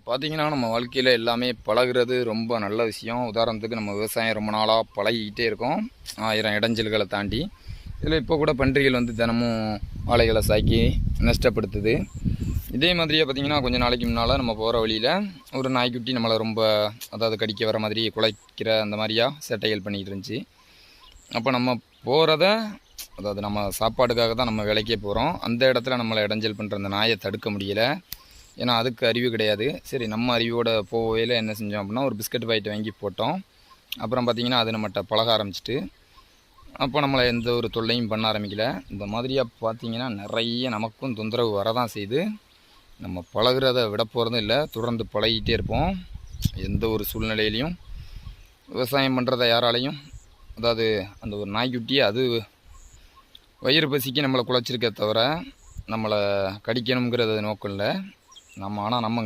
பார்த்தீங்கன்னா, நம்ம வாழ்க்கையில எல்லாமே பழகுறது ரொம்ப நல்ல விஷயம். உதாரணத்துக்கு நம்ம விவசாயம் ரொம்ப நாளா பழகிக்கிட்டே இருக்கோம். 1000 இடைஞ்சல்கள தாண்டி. இதில இப்போ கூட பன்றிகள் வந்து தினமும் ஆலைகள சாக்கி நஷ்டப்படுத்துது. இதே மாதிரியே பார்த்தீங்கன்னா, கொஞ்ச நாளைக்கு முன்னால நம்ம போற வழியில ஒரு நாய்க்குட்டி நம்மள ரொம்ப அதாவது கடிக்க வர மாதிரி, குலைக்கிற அந்த மாரியா சேட்டைகள் பண்ணிக்கிட்டு இருந்துச்சு. அப்ப நம்ம போறத அதாவது நம்ம சாப்பாட்டுக்காக தான் நம்ம வேலைக்கே போறோம். அந்த இடத்துல நம்மள இடைஞ்சல் பண்ற அந்த நாய தடுக்க முடியல. ஏன்னா அதுக்கு அறிவு கிடையாது. சரி நம்ம அறிவோட போகையில என்ன செஞ்சோம் அப்படின்னா, ஒரு பிஸ்கட் பாக்கெட் வாங்கி போட்டோம். அப்புறம் பார்த்தீங்கன்னா, அது நம்மட்ட பழக ஆரம்பிச்சுட்டு, அப்போ நம்மள எந்த ஒரு தொல்லையும் பண்ண ஆரம்பிக்கல. இந்த மாதிரியா பார்த்தீங்கன்னா, நிறைய நமக்கும் தொந்தரவு வரதான் செய்யுது. நம்ம பழகுறத விட போகிறதும் இல்லை, தொடர்ந்து பழகிட்டே இருப்போம். எந்த ஒரு சூழ்நிலையிலையும் விவசாயம் பண்ணுறத யாராலையும் அதாவது அந்த ஒரு நாய்க்குட்டி அது வயிறு பசிக்கு நம்மளை குலைச்சிருக்கே தவிர, நம்மளை கடிக்கணுங்கிறது நோக்கம் இல்லை. ஆனால் நம்ம